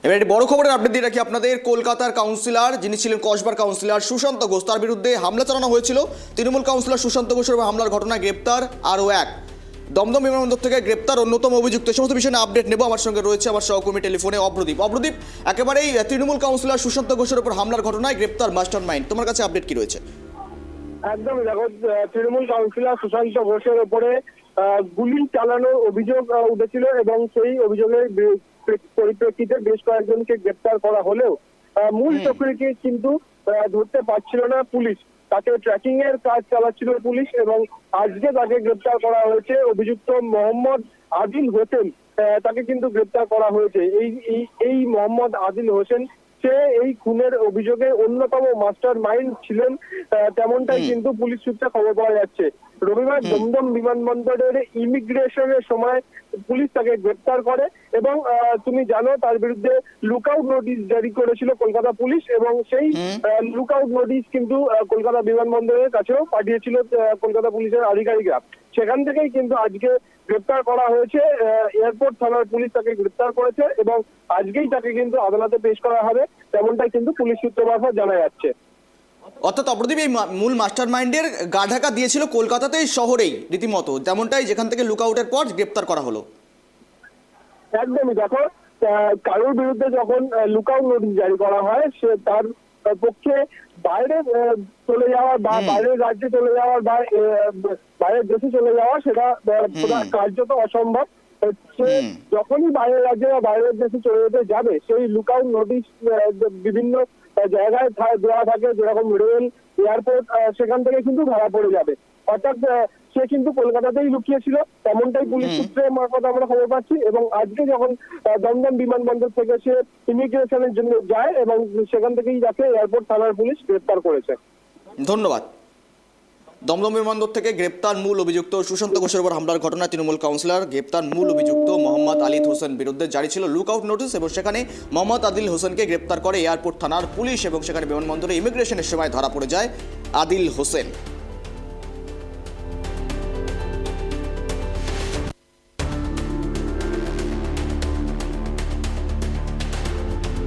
এবার একটি বড় খবরের আপডেট দিয়ে রাখি আপনাদের। কলকাতার কাউন্সিলর যিনি ছিলেন কসবার কাউন্সিলর সুশান্ত ঘোষ, তার বিরুদ্ধে হামলা চালানো হয়েছিল। তৃণমূল কাউন্সিলর সুশান্ত ঘোষের হামলার ঘটনায় গ্রেপ্তার আরও এক। দমদম বিমানবন্দর থেকে গ্রেপ্তার অন্যতম অভিযুক্ত। সমস্ত বিষয়ে আপডেট নেব। আমার সঙ্গে রয়েছে আমার সহকর্মী টেলিফোনে অব্রদীপ। অব্রদীপ, একেবারেই তৃণমূল কাউন্সিলর সুশান্ত ঘোষের উপর হামলার ঘটনায় গ্রেপ্তার মাস্টার মাইন্ড, তোমার কাছে আপডেট কি রয়েছে? একদম দেখো, তৃণমূল কাউন্সিলর সুশান্ত ঘোষের উপরে গুলি চালানোর অভিযোগ উঠেছিল এবং সেই অভিযোগের পরিপ্রেক্ষিতে বেশ কয়েকজনকে গ্রেপ্তার করা হলেও মূল চক্রীকে কিন্তু ধরতে পারছিল না পুলিশ। তাকে ট্র্যাকিং এর কাজ চালাচ্ছিল পুলিশ এবং আজকে তাকে গ্রেপ্তার করা হয়েছে। অভিযুক্ত মোহাম্মদ আদিল হোসেন, তাকে কিন্তু গ্রেপ্তার করা হয়েছে। এই মোহাম্মদ আদিল হোসেন সে এই খুনের অভিযোগে অন্যতম মাস্টার মাইন্ড ছিলেন, তেমনটাই কিন্তু পুলিশ সূত্রে খবর পাওয়া যাচ্ছে। রবিবার দমদম বিমানবন্দরের ইমিগ্রেশনের সময় পুলিশ তাকে গ্রেপ্তার করে এবং তুমি জানো তার বিরুদ্ধে লুকআউট নোটিশ জারি করেছিল কলকাতা পুলিশ এবং সেই লুকআউট নোটিশ কিন্তু কলকাতা বিমানবন্দরের কাছেও পাঠিয়েছিল কলকাতা পুলিশের আধিকারিকরা। সেখান থেকেই কিন্তু আজকে গ্রেপ্তার করা হয়েছে। এয়ারপোর্ট থানার পুলিশ তাকে গ্রেপ্তার করেছে এবং আজকেই তাকে কিন্তু আদালতে পেশ করা হবে, তেমনটাই কিন্তু পুলিশ সূত্র মারফত জানা যাচ্ছে। অর্থাৎ অপ্রদীপ, এই মূল মাস্টার মাইন্ডের গা ঢাকা দিয়েছিল কলকাতাতেই, শহরেই রীতিমতো, তেমনটাই যেখান থেকে লুকআউটের পর গ্রেপ্তার করা হলো। একদমই দেখো, কারোর বিরুদ্ধে যখন লুকআউট নোটিশ জারি করা হয় সে তার পক্ষে বাইরে চলে যাওয়া বা বাইরের রাজ্যে চলে যাওয়ার বা বাইরের দেশে চলে যাওয়া সেটা কার্যত অসম্ভব। সে যখনই বাইরের রাজ্যে বা বাইরের দেশে চলে যেতে যাবে সেই লুকআউট নোটিশ বিভিন্ন জায়গায় দেওয়া থাকে, যেরকম রেল, এয়ারপোর্ট, সেখান থেকে কিন্তু ধরা পড়ে যাবে। অর্থাৎ সে কিন্তু কলকাতাতেই লুকিয়েছিল, তেমনটাই পুলিশ সূত্রে মারফত আমরা খবর পাচ্ছি এবং আজকে যখন দমদম বিমানবন্দর থেকে সে ইমিগ্রেশনের জন্য যায় এবং সেখান থেকেই যাকে এয়ারপোর্ট থানার পুলিশ গ্রেপ্তার করেছে। ধন্যবাদ। দমদম বিমানবন্দর থেকে গ্রেপ্তার মূল অভিযুক্ত সুশান্ত ঘোষের উপর হামলার ঘটনায় তৃণমূল কাউন্সিলর গ্রেপ্তার মূল অভিযুক্ত মোহাম্মদ আলিদ হোসেন বিরুদ্ধে জারি ছিল লুকআউট নোটিশ এবং সেখানে মোহাম্মদ আদিল হোসেনকে গ্রেপ্তার করে এয়ারপোর্ট থানার পুলিশ এবং সেখানে বিমানবন্দরে ইমিগ্রেশনের সময় ধরা পড়ে যায় আদিল হোসেন।